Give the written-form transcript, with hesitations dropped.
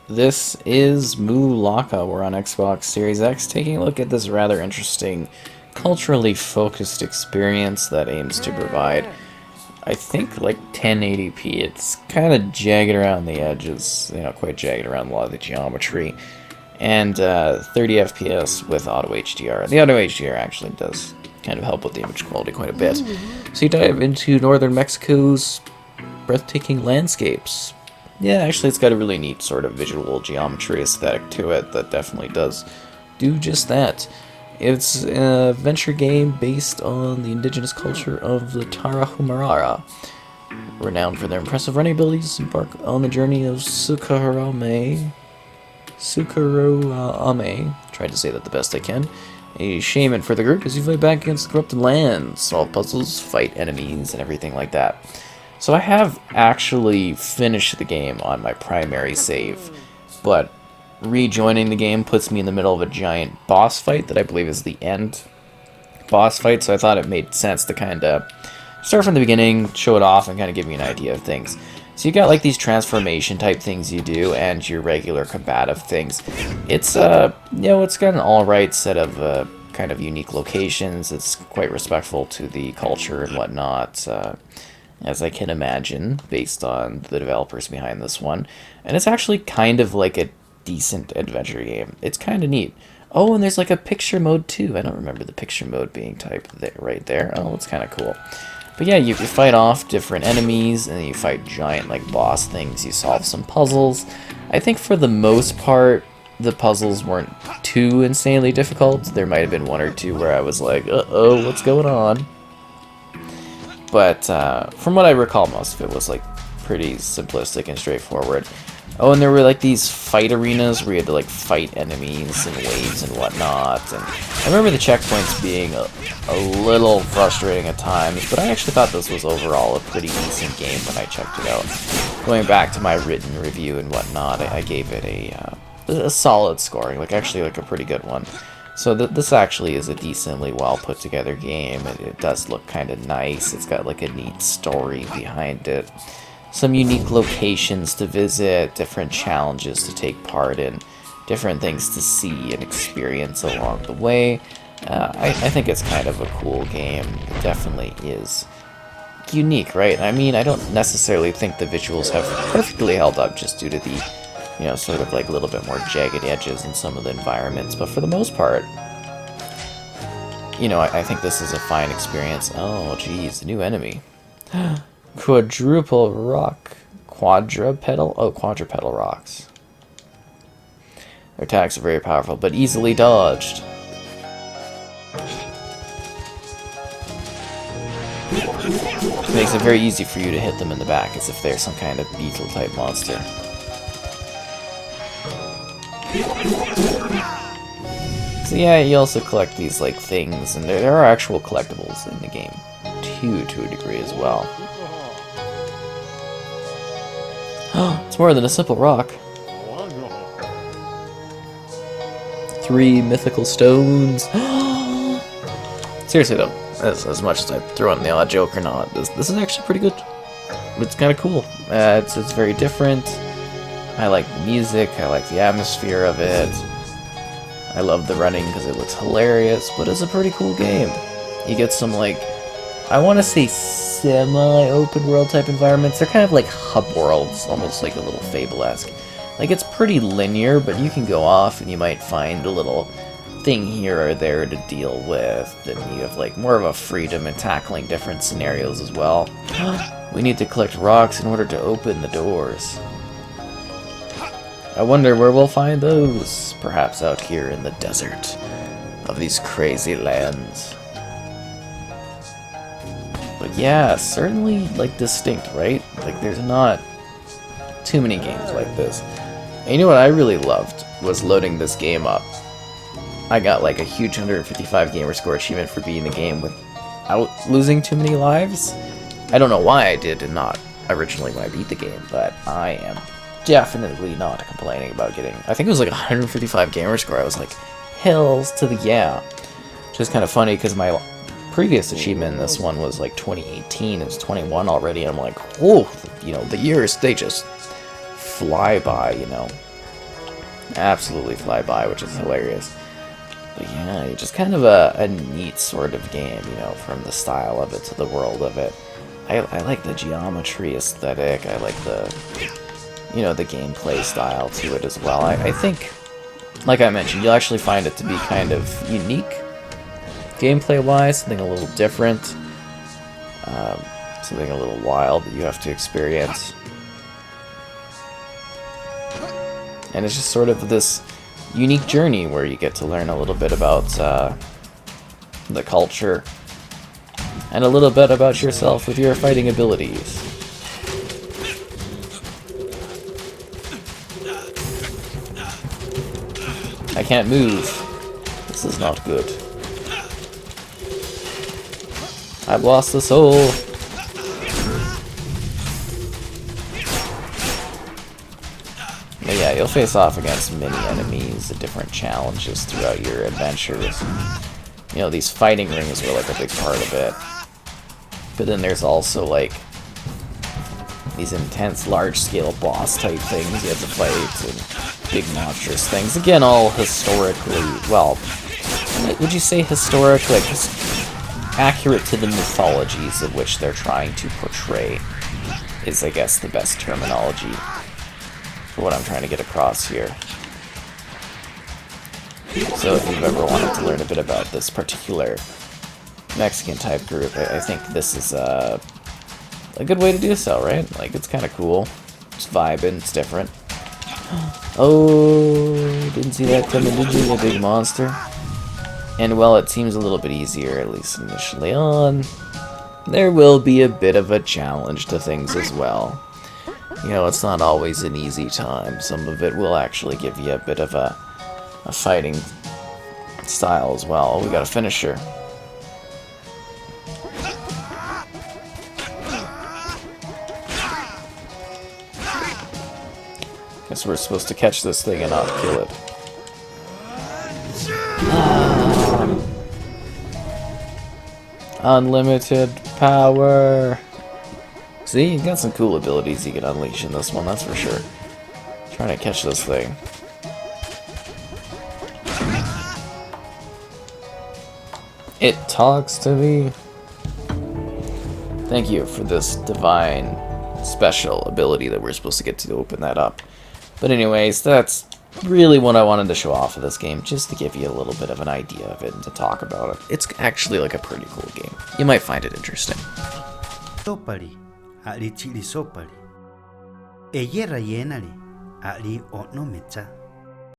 This is Mulaka. We're on Xbox Series X, taking a look at this rather interesting, culturally focused experience that aims to provide, I think, like 1080p. It's kind of jagged around the edges, quite jagged around a lot of the geometry, and 30 FPS with auto HDR. The auto HDR actually does kind of help with the image quality quite a bit. So you dive into northern Mexico's breathtaking landscapes. Yeah, actually it's got a really neat sort of visual geometry aesthetic to it that definitely does do just that. It's a adventure game based on the indigenous culture of the Tarahumara. Renowned for their impressive running abilities, embark on the journey of Sukurúame. Tried to say that the best I can. A shaman for the group as you fight back against the corrupted lands, solve puzzles, fight enemies, and everything like that. So I have actually finished the game on my primary save, but rejoining the game puts me in the middle of a giant boss fight that I believe is the end boss fight, so I thought it made sense to kind of start from the beginning, show it off, and kind of give me an idea of things. So you got like these transformation type things you do, and your regular combative things. It's it's got an alright set of kind of unique locations. It's quite respectful to the culture and whatnot, as I can imagine, based on the developers behind this one. And it's actually kind of like a decent adventure game. It's kind of neat. Oh, and there's like a picture mode too. I don't remember the picture mode being typed right there. Oh, it's kind of cool. But yeah, you fight off different enemies, and then you fight giant like boss things. You solve some puzzles. I think for the most part, the puzzles weren't too insanely difficult. There might have been one or two where I was like, uh-oh, what's going on? But from what I recall, most of it was like pretty simplistic and straightforward. Oh, and there were like these fight arenas where you had to like fight enemies and waves and whatnot. And I remember the checkpoints being a little frustrating at times, but I actually thought this was overall a pretty decent game when I checked it out. Going back to my written review and whatnot, I gave it a solid scoring, like actually like a pretty good one. So this actually is a decently well put together game. It does look kind of nice. It's got like a neat story behind it. Some unique locations to visit, different challenges to take part in, different things to see and experience along the way. I think it's kind of a cool game. It definitely is unique, right? I mean, I don't necessarily think the visuals have perfectly held up just due to the sort of like a little bit more jagged edges in some of the environments, but for the most part, I think this is a fine experience. Oh, geez, a new enemy. Quadruple rock. Quadrupedal? Oh, quadrupedal rocks. Their attacks are very powerful, but easily dodged. It makes it very easy for you to hit them in the back, as if they're some kind of beetle-type monster. So yeah, you also collect these like things, and there are actual collectibles in the game to a degree as well. It's more than a simple rock. 3 mythical stones. Seriously though, as much as I throw in the odd joke or not, this is actually pretty good. It's kind of cool. It's very different. I like the music, I like the atmosphere of it. I love the running because it looks hilarious, but it's a pretty cool game. You get some, like, I want to say semi-open world type environments. They're kind of like hub worlds, almost like a little Fable-esque. Like, it's pretty linear, but you can go off and you might find a little thing here or there to deal with, and you have, like, more of a freedom in tackling different scenarios as well. We need to collect rocks in order to open the doors. I wonder where we'll find those. Perhaps out here in the desert of these crazy lands. But yeah, certainly like distinct, right? Like there's not too many games like this. And you know what I really loved was loading this game up. I got like a huge 155 gamer score achievement for beating the game without losing too many lives. I don't know why I did not originally when I beat the game, but I am definitely not complaining about getting, I think it was like 155 gamer score. I was like, hells to the yeah. Which is kind of funny because my previous achievement in this one was like 2018. It's 21 already. And I'm like, oh, the years, they just fly by, absolutely fly by, which is hilarious. But yeah, just kind of a neat sort of game, you know, from the style of it to the world of it. I like the geometry aesthetic, I like the, you know, the gameplay style to it as well. I think, like I mentioned, you'll actually find it to be kind of unique, gameplay-wise, something a little different, something a little wild that you have to experience. And it's just sort of this unique journey where you get to learn a little bit about the culture and a little bit about yourself with your fighting abilities. I can't move. This is not good. I've lost the soul. But yeah, you'll face off against many enemies and different challenges throughout your adventures. You know, these fighting rings were like a big part of it. But then there's also like these intense large-scale boss type things you have to fight and big monstrous things. Again, all historically, well, would you say historic? Like, accurate to the mythologies of which they're trying to portray is, I guess, the best terminology for what I'm trying to get across here. So if you've ever wanted to learn a bit about this particular Mexican type group, I think this is a good way to do so, right? Like, it's kind of cool. It's vibing, it's different. Oh, didn't see that coming, did you, you big monster? And well, it seems a little bit easier, at least initially on. There will be a bit of a challenge to things as well. You know, it's not always an easy time. Some of it will actually give you a bit of a fighting style as well. We got a finisher. Guess we're supposed to catch this thing and not kill it. Unlimited power. See, you got some cool abilities you can unleash in this one, that's for sure. Trying to catch this thing. It talks to me. Thank you for this divine special ability that we're supposed to get to open that up. But anyways, that's really what I wanted to show off of this game, just to give you a little bit of an idea of it and to talk about it. It's actually like a pretty cool game. You might find it interesting. Sopari, ali chili sopari. Eyera yenari, ali ono mecha.